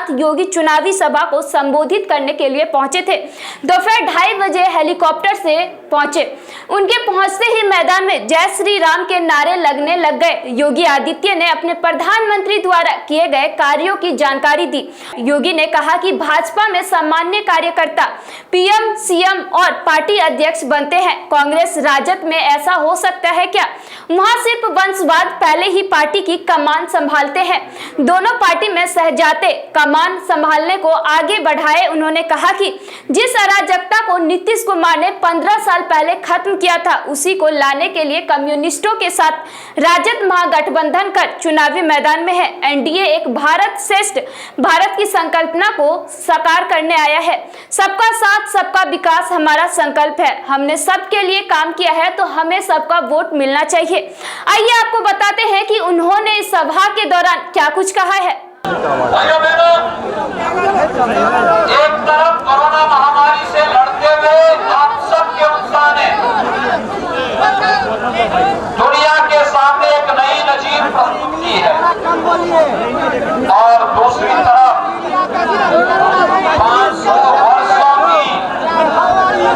आदित्यनाथ योगी चुनावी सभा को संबोधित करने के लिए पहुंचे थे। दोपहर 2:30 बजे हेलीकॉप्टर से पहुंचे। उनके पहुंचते ही मैदान में जय श्री राम के नारे लगने लग गए। योगी आदित्य ने अपने प्रधानमंत्री द्वारा किए गए कार्यों की जानकारी दी। योगी ने कहा कि भाजपा में सामान्य कार्यकर्ता पीएम, सीएम और पार्टी अध्यक्ष बनते हैं। कांग्रेस राजद में ऐसा हो सकता है क्या? वहां सिर्फ वंशवाद पहले ही पार्टी की कमान संभालते हैं। दोनों पार्टी में सहजाते कमान संभालने को आगे बढ़ाए। उन्होंने कहा कि जिस अराजकता को नीतीश कुमार ने 15 साल पहले खत्म किया था, उसी को लाने के लिए कम्युनिस्टों के साथ राजद महागठबंधन कर चुनावी मैदान में है। एनडीए एक भारत श्रेष्ठ भारत की संकल्पना को साकार करने आया है। सबका साथ सबका विकास हमारा संकल्प है। हमने सबके लिए काम किया है, तो हमें सबका वोट मिलना चाहिए। आइए आपको बताते हैं कि उन्होंने इस सभा के दौरान क्या कुछ कहा है। भाइयों बहनों, एक तरफ कोरोना महामारी से लड़ते हुए आप सबके उत्साह ने दुनिया के सामने एक नई नजीर प्रस्तुत की है, और दूसरी तरफ 500 वर्षों की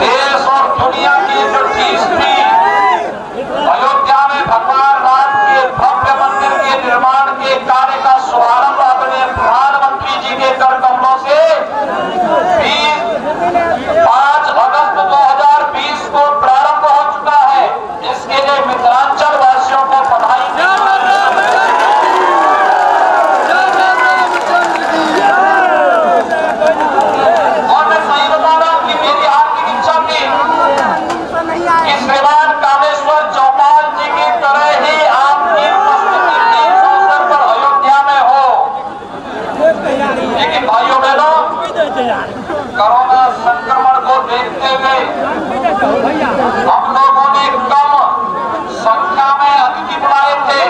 देश और दुनिया की जो चीज थी, अयोध्या में भगवान राम के भव्य मंदिर के निर्माण के कार्य का शुभारंभ अपने प्रधानमंत्री जी के कर कमलों से 5 अगस्त 2020 को प्रारंभ हो चुका है। इसके लिए मिथिलांचल वासियों को बधाई और मैं सही बता रहा हूं कि मेरी आर्थिक इच्छा थी कि श्रीमान कामेश्वर चौपाल जी की तरह ही आपकी उपस्थिति इस अवसर पर अयोध्या में हो, लेकिन भाइयों बहनों, कोरोना संक्रमण को देखते हुए हम लोगों ने कम संख्या में अतिथि बुलाए थे,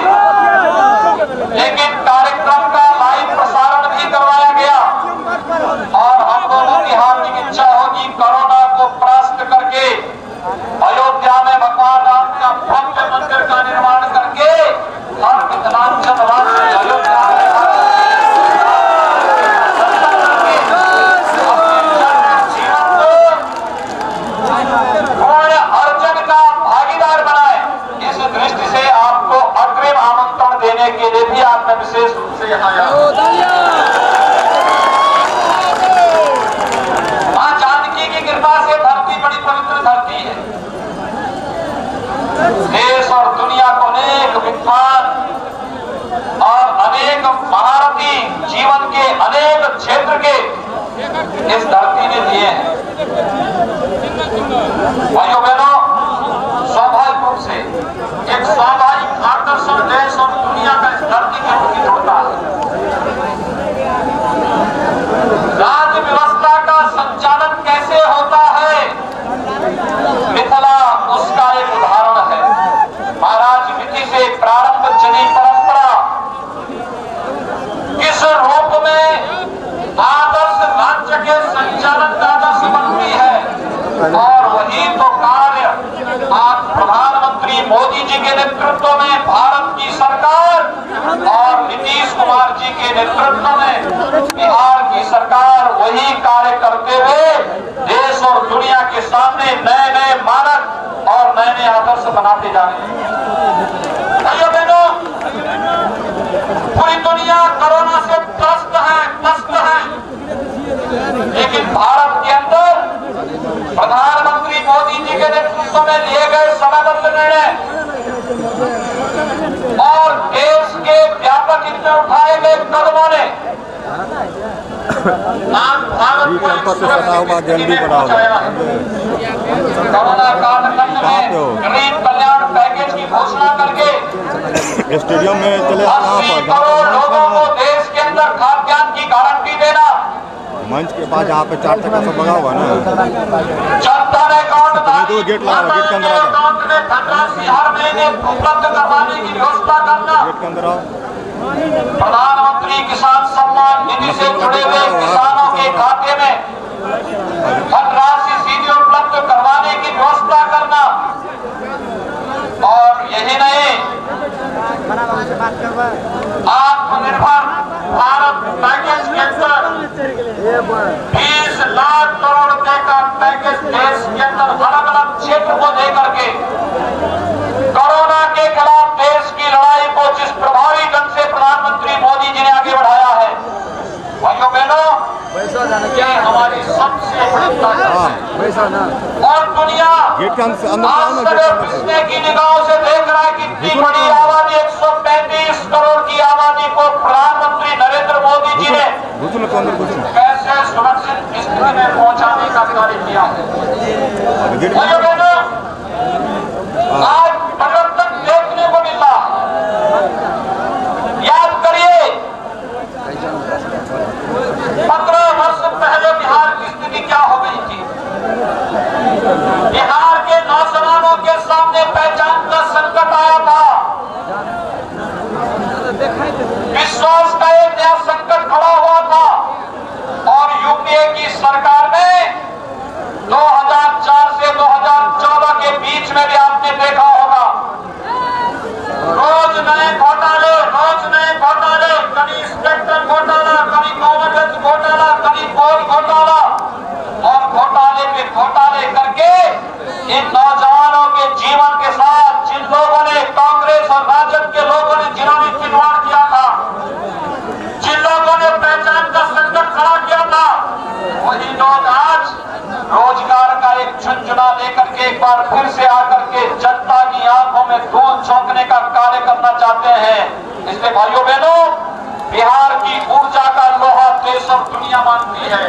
लेकिन कार्यक्रम का लाइव प्रसारण भी करवाया गया। और हम लोगों की हार्दिक इच्छा होगी कोरोना को परास्त करके अयोध्या में भगवान राम का भव्य मंदिर का निर्माण करके हर मिथिलांचल वासी अयोध्या में अर्जन का भागीदार बनाए। इस दृष्टि से आपको अग्रिम आमंत्रण देने के लिए भी आपने विशेष रूप से यहाँ मां जानकी की कृपा से धरती बड़ी पवित्र धरती है। देश और दुनिया को अनेक विद्वान और अनेक महारथी जीवन के अनेक क्षेत्र के इस धरती ने दिए हैं। भाइयों बहनों, स्वाभाविक रूप से एक स्वाभाविक आकर्षण देश और दुनिया का इस धरती के प्रति होता है। राज्य व्यवस्था का संचालन कैसे होता है, मिथिला उसका एक उदाहरण है। महाराज मिथि से प्रारंभ चली परंपरा किस रूप में आदर्श राज्य के संचालन का आदर्श बनती है, और वही तो कार्य आज प्रधानमंत्री मोदी जी के नेतृत्व में भारत की सरकार और नीतीश कुमार जी के नेतृत्व में बिहार की सरकार वही कार्य करते हुए देश और दुनिया के सामने नए नए मानक और नए नए आदर्श बनाते जा रहे हैं। भाइयों बहनों, पूरी दुनिया कोरोना से त्रस्त है, लेकिन भारत के अंदर प्रधानमंत्री मोदी जी के नेतृत्व में लिए गए समयबद्ध निर्णय और देश के व्यापक हित में उठाए गए कदमों ने भारत को पहुंचाया है। कोरोना कालखंड में गरीब कल्याण पैकेज की घोषणा करके स्टेडियम में 80 करोड़ लोगों को देश के अंदर खाद्यान्न की गारंटी देना। मंच के बाद यहाँ पे 4 टका सब लगा हुआ है ना, जनधन अकाउंट तो गेट लगा हुआ, गेट के अंदर आओ, अकाउंट में धनराशि हर महीने उपलब्ध करवाने की व्यवस्था करना। गेट के अंदर आओ। प्रधानमंत्री किसान सम्मान निधि से जुड़े हुए किसानों के खाते में धनराशि सीधे उपलब्ध करवाने की व्यवस्था करना। और यही नहीं, आत्मनिर्भर भारत पैकेज के अंदर क्षेत्र को लेकर के कोरोना के खिलाफ देश की लड़ाई को जिस प्रभावी ढंग से प्रधानमंत्री मोदी जी ने आगे बढ़ाया है, भाइयों बहनों, ये हमारी सबसे बड़ी ताकत है। और दुनिया पिछले की निगाहों से देख रहा है कि इतनी बड़ी आबादी 135 करोड़ की आबादी को प्रधानमंत्री नरेंद्र मोदी जी ने कैसे सुरक्षित स्थिति में पहुंचाने का कार्य किया है। भाइयों बहनों, आज परिवर्तन देखने को मिल रहा है। याद करिए, 15 वर्ष पहले बिहार की स्थिति क्या हो गई थी। बिहार के नौजवानों के सामने पहचान का संकट आया था। विश्वास का एक नया संकट खड़ा हुआ था और यूपीए की सरकार ने 2004 से 2014 के बीच में भी आपने देखा होगा, रोज नए घोटाले, कभी स्पेक्ट्रम घोटाला, कभी कॉमनवेल्थ घोटाला, कभी पोल घोटाला, और घोटाले पे घोटाले करके इन नौजवानों के जीवन के साथ जिन लोगों ने, कांग्रेस और राजद के लोगों ने जिन्होंने खिलवाड़ किया था, जिन लोगों ने पहचान का संकट खड़ा किया था, वही लोग आज रोजगार का एक झुंझुना लेकर के एक बार फिर से आकर के जनता की आंखों में धूल झोंकने का कार्य करना चाहते हैं। इसलिए भाइयों बहनों, बिहार की ऊर्जा का लोहा देश और दुनिया मानती है।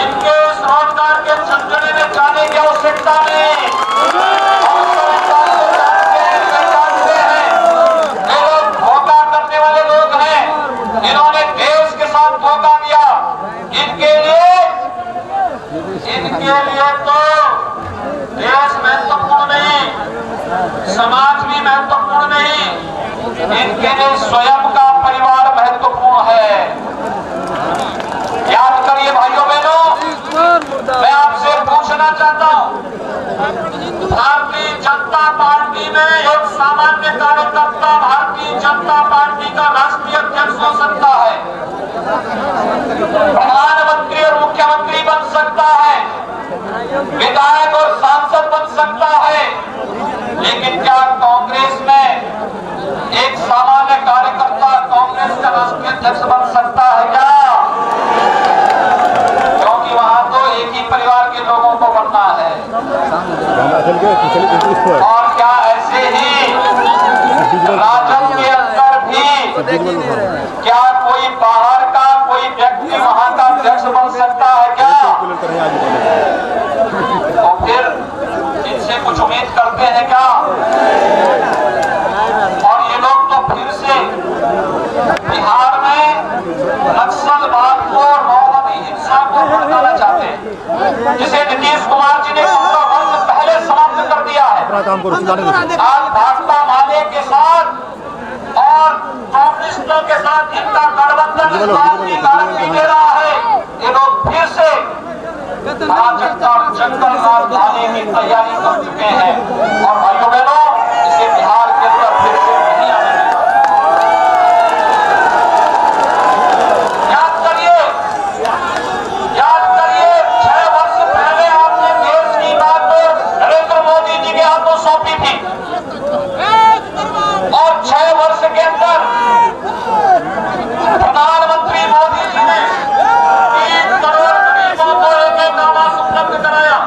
इनके इस रोजगार के झंझने में जाने की आवश्यकता नहीं। जानते हैं ये लोग धोखा करने वाले लोग हैं, इन्होंने देश के साथ धोखा किया। इनके लिए तो देश महत्वपूर्ण नहीं, समाज भी महत्वपूर्ण नहीं, इनके लिए स्वयं का परिवार महत्वपूर्ण है। याद करिए भाइयों बहनों, मैं आपसे पूछना चाहता हूं, भारतीय जनता पार्टी में एक सामान्य कार्यकर्ता भारतीय जनता पार्टी का राष्ट्रीय अध्यक्ष हो सकता है, प्रधानमंत्री और मुख्यमंत्री बन सकता है, विधायक और सांसद बन सकता है, लेकिन क्या कांग्रेस में एक सामान्य कार्यकर्ता कांग्रेस का राष्ट्रीय अध्यक्ष बन सकता है क्या? क्योंकि वहां तो एक ही परिवार के लोगों को बनना है। और क्या ऐसे ही राजद के अंदर भी क्या कोई बाहर का कोई व्यक्ति वहां का अध्यक्ष बन सकता है क्या? तो फिर इनसे कुछ उम्मीद करते हैं क्या? और ये लोग तो फिर से बिहार में नक्सलवाद को, माओवादी हिंसा को भड़काना चाहते हैं, जिसे नीतीश कुमार जी ने 15 वर्ष पहले समाप्त कर दिया है। आज भाजपा माले के साथ और कम्युनिस्टों के साथ इनका गठबंधन इस बात की गारंटी दे रहा है, ये लोग फिर से जंगल राज ढाने की तैयारी कर चुके हैं। और भाइयों बहनों, इसे बिहार के अंदर फिर से नहीं आने देगा। याद करिए 6 वर्ष पहले आपने देश की बात नरेंद्र मोदी जी के हाथों सौंपी थी, और 6 वर्ष के अंदर प्रधानमंत्री मोदी जी ने 3 करोड़ गरीबों को एक आवास उपलब्ध कराया,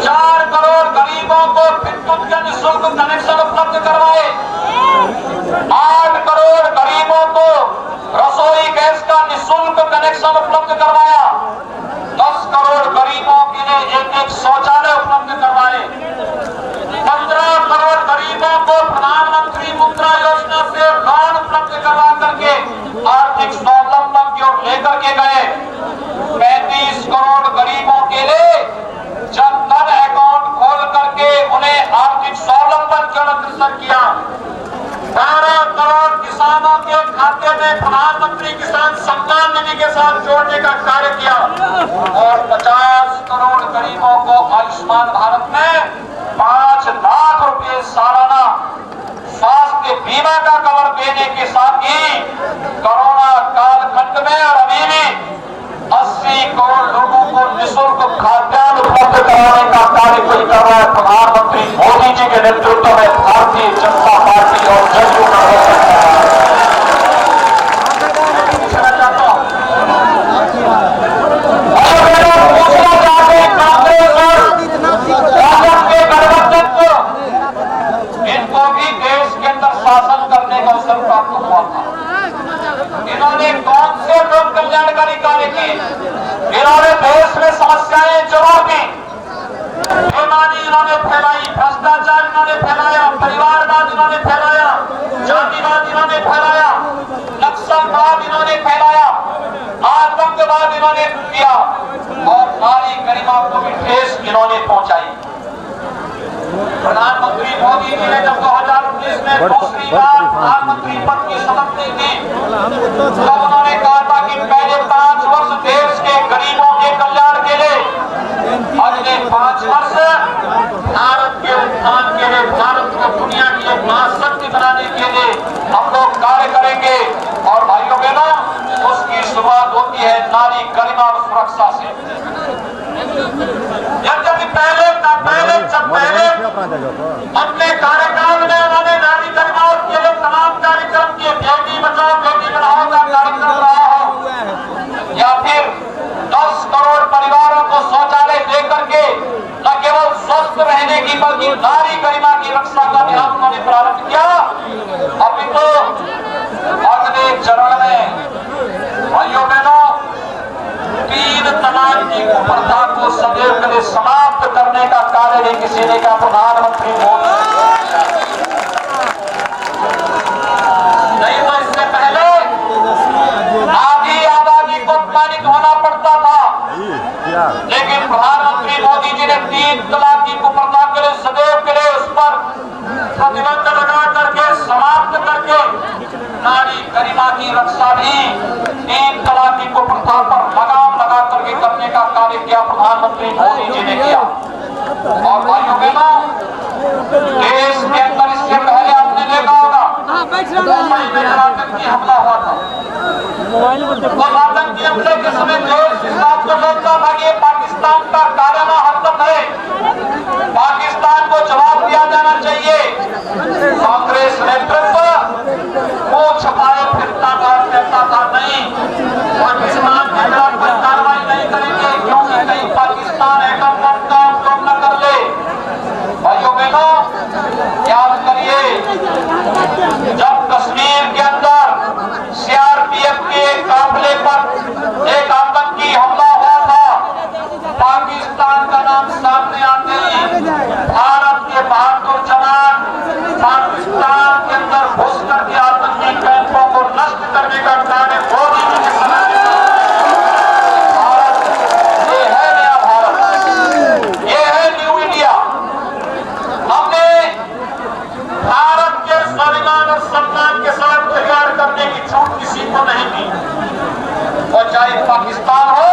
4 करोड़ गरीबों को विद्युत के निःशुल्क कनेक्शन उपलब्ध करवाए, 8 करोड़ गरीबों को रसोई गैस का निःशुल्क कनेक्शन उपलब्ध करवाया, 10 करोड़ गरीबों के लिए एक शौचालय उपलब्ध करवाए, 15 करोड़ गरीबों को प्रधानमंत्री मुद्रा योजना से ऋण उपलब्ध करवा करके आर्थिक स्वावलंबन की ओर लेकर के गए, 35 करोड़ गरीबों के लिए जनधन अकाउंट खोल करके उन्हें आर्थिक स्वावलंबन की ओर अग्रसर किया, 12 करोड़ किसानों के खाते में प्रधानमंत्री किसान सम्मान निधि के साथ जोड़ने का कार्य किया, और 50 करोड़ गरीबों को आयुष्मान भारत में 5 लाख रुपए सालाना स्वास्थ्य बीमा का कवर देने के साथ ही कोरोना कालखंड में और अभी भी 80 करोड़ लोगों को निःशुल्क खाद्यान्न उपलब्ध कराने का कार्य नेतृत्व में भारतीय जनता पार्टी और जदयू का हो सकता है। पूछना चाहता हूं, पूछना चाहते हैं कांग्रेस और भाजपा के गठबंधन को, इनको भी देश के अंदर शासन करने का अवसर प्राप्त हुआ था। इन्होंने कौन से लोक कल्याणकारी कार्य किए? इन्होंने देश में समस्याएं जरूर दी, बेईमानी इन्होंने फैलाई, भ्रष्टाचार इन्होंने फैलाया, परिवारवाद इन्होंने फैलाया, जातिवाद इन्होंने फैलाया, नक्सलवाद इन्होंने फैलाया, आतंकवाद इन्होंने किया और नारी गरिमा को भी ठेस इन्होंने पहुंचाई। प्रधानमंत्री मोदी जी ने जब 2019 में दूसरी बार प्रधानमंत्री पद की शपथ ली थी, तब उन्होंने कहा था कि पहले 5 वर्ष देश के गरीबों के कल्याण के लिए, अगले 5 वर्ष भारत के उत्थान के लिए, भारत को दुनिया की एक महाशक्ति बनाने के लिए हम लोग कार्य करेंगे। और भाइयों बहनों, उसकी शुरुआत होती है नारी गरिमा और सुरक्षा से। अपने कार्यकाल में उन्होंने नारी गरिमा के लिए तमाम कार्यक्रम किए, बेटी बचाओ बेटी पढ़ाओ का कार्यक्रम रहा हो, या फिर 10 करोड़ परिवारों को शौचालय देकर के न केवल स्वस्थ रहने की बल्कि नारी गरिमा की रक्षा का अभियान उन्होंने प्रारंभ किया। अभी तो अगले चरण में भाइयों बहनों 3 तलाक की कुप्रथा को सदैव के लिए समाप्त करने का कार्य भी किसी ने कहा, प्रधानमंत्री मोदी। नहीं तो इससे पहले आधी आबादी को अपमानित होना पड़ता था, लेकिन प्रधानमंत्री मोदी जी ने 3 तलाक की कुप्रथा के लिए सदैव के लिए उस पर प्रतिबंध लगा करके समाप्त करके नारी गरिमा की रक्षा भी 3 तलाक की कुप्रथा पर लगाम लगा करके करने का कार्य किया प्रधानमंत्री मोदी जी ने किया। और भाइयों बहनों, देश के अंदर इससे पहले आपने देखा होगा आतंकी हमला हुआ था। तो आतंकी हमले के समय देश इस बात को सोचता था कि पाकिस्तान का काराना हरकत है, पाकिस्तान को जवाब दिया जाना चाहिए। कांग्रेस नेतृत्व वो छपाए फिरता था, कहता था नहीं, पाकिस्तान के खिलाफ कोई कार्रवाई नहीं करेंगे क्योंकि कहीं पाकिस्तान एटम बम का उपयोग न कर ले। भाइयों बहनों, याद करिए, जब कश्मीर के अंदर सीआरपीएफ के काफिले पर एक आतंकी हमला हुआ था, पाकिस्तान का नाम सामने आते ही भारत के बहादुर जवान पाकिस्तान के अंदर घुस करके आतंकी कैंपों को नष्ट करने का कार्य मोदी जी के समय भारत, ये है नया भारत, ये है न्यू इंडिया। हमने भारत के स्वाभिमान और सम्मान के साथ तैयार करने की छूट किसी को नहीं दी, और चाहे पाकिस्तान हो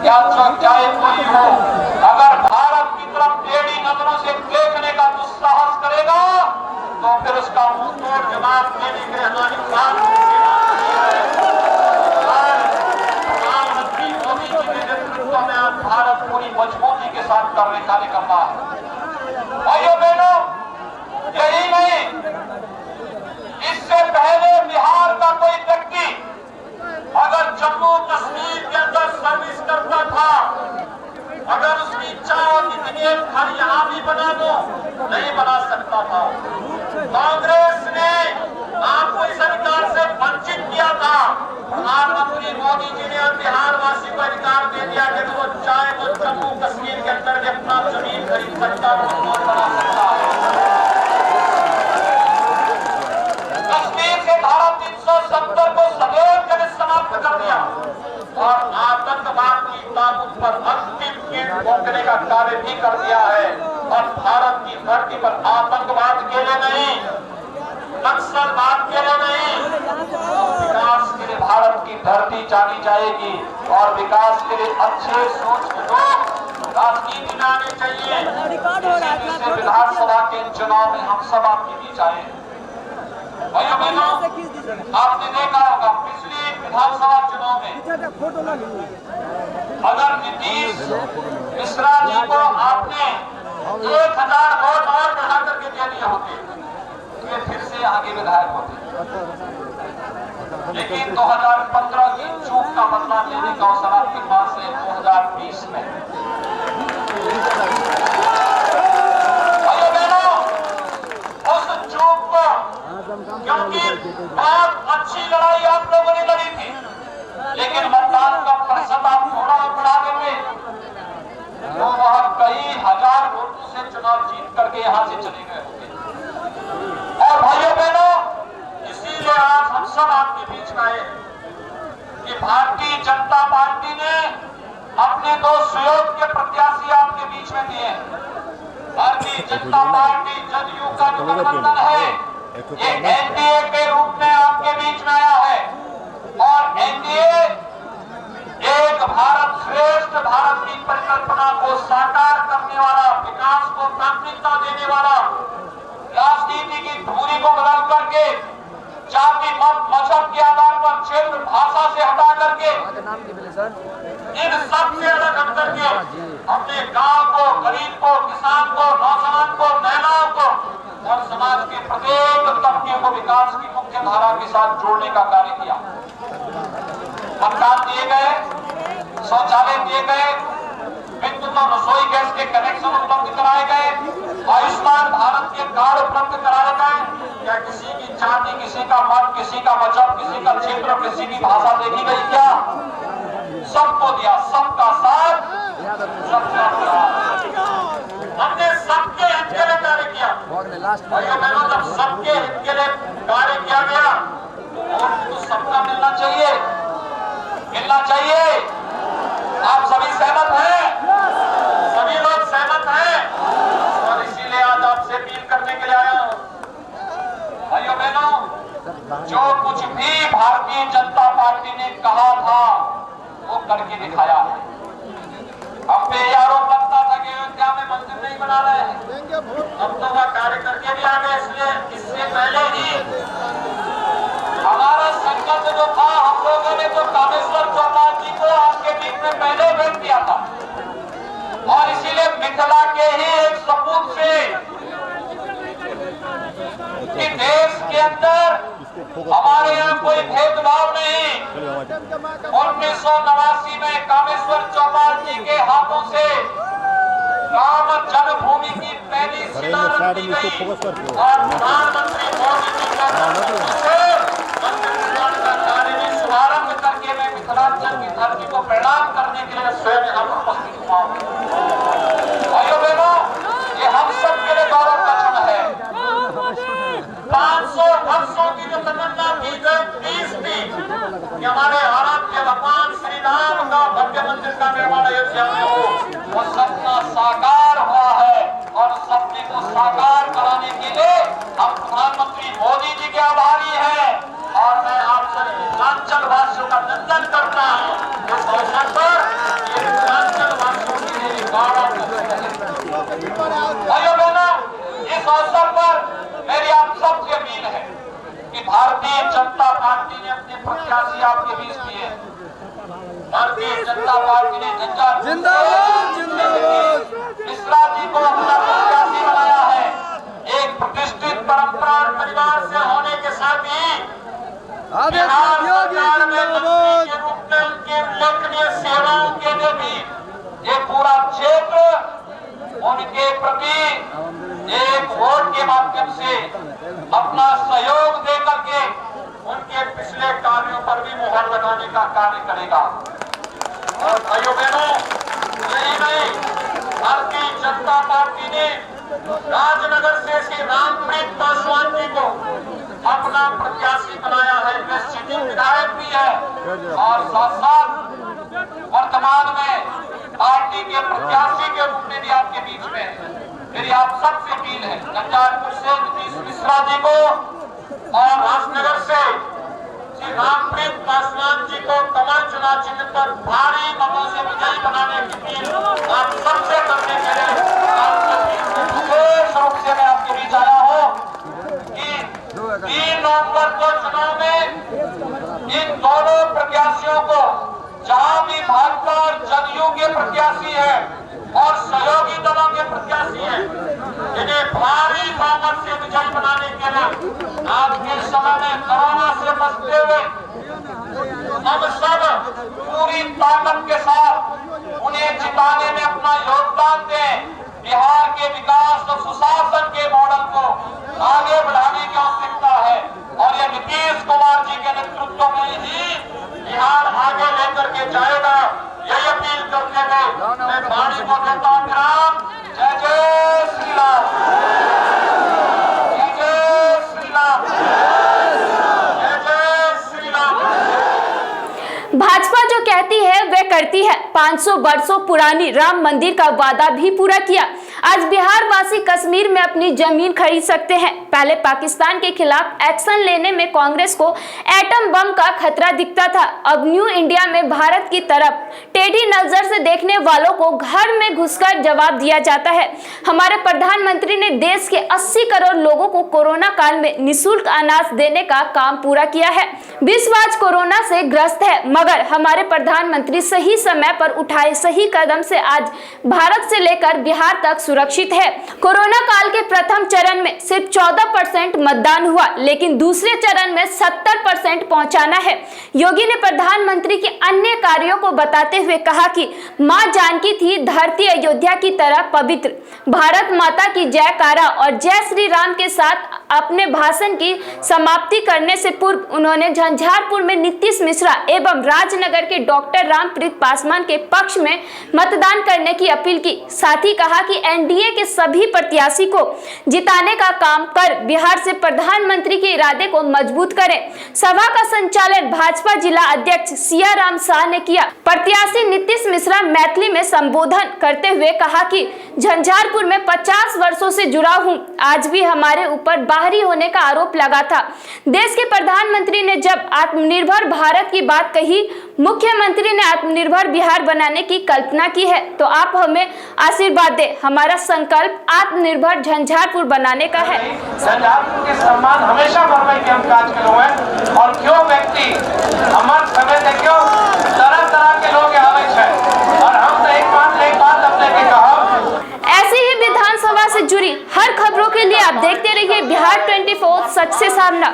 या चाहे कोई हो, अगर भारत की तरफ टेढ़ी नजरों से देखने का दुस्साहस करेगा तो फिर उसका मुंह तोड़ जवाब देने के लिए हमारी प्रधानमंत्री मोदी जी के नेतृत्व में आज भारत पूरी मजबूती के साथ कार्य कर रहा है। भाइयों बहनों, यही नहीं, इससे पहले बिहार का कोई व्यक्ति अगर जम्मू कश्मीर के अंदर सर्विस करता था, अगर उसकी इच्छा होती कि एक घर यहाँ भी बना दो, नहीं बना सकता था। कांग्रेस ने आपको इस अधिकार से वंचित किया था। प्रधानमंत्री मोदी जी ने बिहार वासी को अधिकार दे दिया कि वो चाहे तो जम्मू कश्मीर के अंदर भी अपना जमीन खरीद सकता है, मकान बना सकता है। कश्मीर से धारा 370 को सदैव के लिए समाप्त कर दिया और आतंकवाद की ताकत पर अंतिम कील ठोकने का कार्य भी कर दिया है। और भारत की धरती पर आतंकवाद के लिए नहीं, नक्सलवाद के लिए नहीं, विकास के लिए भारत की धरती जानी जाएगी। और विकास के लिए अच्छे सोच के लोग राजनीति में आने चाहिए। इसी विधानसभा के चुनाव में हम सब आपके बीच आए। भाइयों बहनों, आपने देखा होगा पिछले विधानसभा चुनाव में अगर नीतीश मिश्रा जी को आपने 1000 वोट और बढ़ा करके लिए होते वे फिर से आगे विधायक होते, लेकिन 2015 की चूक का बदला लेने का अवसर आपके पास है 2020 में। भाइयों बहनों, उस चूक को, क्योंकि बहुत अच्छी लड़ाई आप लोगों ने लड़ी थी, लेकिन मतदान का प्रतिशत आप थोड़ा बढ़ा देंगे तो वह कई हजार वोटों से चुनाव जीत करके यहां से चले गए होंगे। और भाइयों बहनों, इसीलिए आज हम सब आपके बीच में आए कि भारतीय जनता पार्टी ने अपने 2 सुयोग्य के प्रत्याशी आपके बीच में दिए। भारतीय जनता पार्टी जदयू का जो गठबंधन है ये एनडीए के रूप में आपके बीच में आया है, और एनडीए एक भारत श्रेष्ठ भारत की परिकल्पना को साकार करने वाला, विकास को प्राथमिकता देने वाला, राजनीति की धुरी को बदल करके जाति मत मजहब के आधार पर, क्षेत्र भाषा से हटा करके, इन सब से अलग हट करके हमने गांव को, गरीब को, किसान को, नौजवान को, महिलाओं को और समाज के प्रत्येक तबके को विकास की मुख्य धारा के साथ जोड़ने का कार्य किया। मकान दिए गए, शौचालय दिए गए, विद्युत और रसोई गैस के कनेक्शन उपलब्ध कराए गए, आयुष्मान भारत के कार्ड उपलब्ध कराए गए। क्या किसी की जाति, किसी का मत, किसी का मजहब, किसी का क्षेत्र, किसी की भाषा देखी गई? क्या सबको दिया, सबका साथ, सबका विकास। हमने सबके हित के लिए कार्य किया। भाइयों बहनों, जब सबके हित के लिए कार्य किया गया तो सबका मिलना चाहिए, मिलना चाहिए। आप सभी सहमत हैं? सभी लोग सहमत हैं? और इसीलिए आज आपसे अपील करने के लिए आया हूं। भाइयों बहनों, जो कुछ भी भारतीय जनता पार्टी ने कहा था वो करके दिखाया है। हम पे ये आरोप लगता था कि अयोध्या में मंदिर नहीं बना रहे हैं, हम तो वह कार्य करके भी आ गए। इसलिए इससे पहले ही हमारा संकल्प जो था, हम लोगों ने तो कामेश्वर चौपाल जी को आपके बीच में पहले भेज दिया था, और इसीलिए मिथिला के ही एक सपूत से कि देश के अंदर हमारे यहाँ कोई भेदभाव नहीं। 1989 में कामेश्वर चौपाल जी के हाथों से राम जन्मभूमि की पहली शिला रखी गई, और प्रधानमंत्री मोदी जी का मंदिर निर्माण का कार्य भी शुभारंभ करके मैं मिथिलांचल की धरती को प्रणाम करने के लिए स्वयं यहाँ पर उपस्थित हुआ हूँ। भाइयों बहनों, ये हम सब के लिए गौरव का क्षण है। 500 वर्षों की जो तमन्ना की गई 30 थी कि हमारे आराध्य भगवान श्री राम का भव्य मंदिर का निर्माण अयोध्या में हो, वो सपना साकार हुआ है। और सपने को साकार कराने के लिए हम प्रधानमंत्री मोदी जी के आभारी हैं, और मैं आप सभी मिथिलांचल वासियों का वंदन करता हूँ। इस अवसर पर ये मिथिलांचल वासियों के लिए गौरव है। भाइयों बहनों, इस अवसर पर मेरी आप सबसे अपील है कि भारतीय जनता पार्टी ने अपने प्रत्याशी आपके बीच दिए। भारतीय जनता पार्टी ने मिश्रा जी को अपना प्रत्याशी बनाया है। एक प्रतिष्ठित परंपरा और परिवार से होने के साथ ही बिहार सरकार में मंत्री के रूप में उनकी उल्लेखनीय सेवाओं के लिए भी ये पूरा क्षेत्र उनके प्रति एक वोट के माध्यम से अपना सहयोग दे करके उनके पिछले कार्यों पर भी मुहर लगाने का कार्य करेगा। और भाइयों बहनों, यही नहीं, भारतीय जनता पार्टी ने राजनगर से श्री रामप्रीत पासवान जी को अपना प्रत्याशी बनाया है। वे सिटिंग विधायक भी है, और साथ साथ वर्तमान में पार्टी के प्रत्याशी के रूप में भी आपके बीच में मेरी आप सबसे अपील है। झंझारपुर से नीतीश मिश्रा जी को और राजनगर से श्री रामप्रीत पासवान जी को कमल चुनाव चिन्ह पर भारी मतों से विजयी बनाने की अपील आप सबसे करने के लिए विशेष रूप से मैं आपके बीच आया हूँ कि 3 नवंबर को चुनाव में इन दोनों प्रत्याशियों को, जहां भी भाजपा और जदयू के प्रत्याशी है और सहयोगी दलों के प्रत्याशी हैं, इन्हें भारी बहुमत से आज के समय में कोरोना से बचते हुए हम सब पूरी ताकत के साथ उन्हें जिताने में अपना योगदान दें। बिहार के विकास और सुशासन के मॉडल को आगे बढ़ाने की आवश्यकता है और ये नीतीश कुमार जी के नेतृत्व में ही बिहार आगे लेकर के जाएगा। यही अपील करते हुए मैं वाणी को देता हूं विराम। जय जय श्री राम, जय जय श्री राम, जय जय श्री राम। भाजपा जो कहती है वह करती है। 500 वर्षों पुरानी राम मंदिर का वादा भी पूरा किया। आज बिहार वासी कश्मीर में अपनी जमीन खरीद सकते हैं। पहले पाकिस्तान के खिलाफ एक्शन लेने में कांग्रेस को एटम बम का खतरा दिखता था। अब न्यू इंडिया में भारत की तरफ टेढ़ी नजर से देखने वालों को घर में घुसकर जवाब दिया जाता है। हमारे प्रधानमंत्री ने देश के 80 करोड़ लोगों को कोरोना काल में निःशुल्क अनाज देने का काम पूरा किया है। विश्व आज कोरोना से ग्रस्त है, मगर हमारे प्रधानमंत्री सही समय पर उठाए सही कदम से आज भारत से लेकर बिहार तक सुरक्षित है। कोरोना काल के प्रथम चरण में सिर्फ 14% मतदान हुआ, लेकिन दूसरे चरण में 70% पहुंचाना है। योगी ने प्रधानमंत्री के अन्य कार्यों को बताते हुए कहा कि मां जानकी थी धरती अयोध्या की तरह पवित्र। भारत माता की जयकारा और जय श्री राम के साथ अपने भाषण की समाप्ति करने से पूर्व उन्होंने झंझारपुर में नीतीश मिश्रा एवं राजनगर के डॉक्टर रामप्रीत पासवान के पक्ष में मतदान करने की अपील की। साथ ही कहा कि एनडीए के सभी प्रत्याशी को जिताने का काम कर बिहार से प्रधानमंत्री के इरादे को मजबूत करें। सभा का संचालन भाजपा जिला अध्यक्ष सिया राम शाह ने किया। प्रत्याशी नीतीश मिश्रा मैथिली में संबोधन करते हुए कहा कि झंझारपुर में 50 वर्षों से जुड़ा हूं। आज भी हमारे ऊपर बाहरी होने का आरोप लगा था। देश के प्रधानमंत्री ने जब आत्मनिर्भर भारत की बात कही, मुख्यमंत्री ने आत्मनिर्भर बिहार बनाने की कल्पना की है, तो आप हमें आशीर्वाद दें। हमारा संकल्प आत्मनिर्भर झंझारपुर बनाने का है। झंझारपुर के सम्मान हमेशा बढ़ाने के हम काज करो हैं और क्यों व्यक्ति हमारे समय देखियो तरह तरह के लोग आवे छे और हम तो एक बात अपने के कहा। ऐसी ही विधानसभा से जुड़ी हर खबरों के लिए आप देखते रहिए बिहार 24 सच से सामना।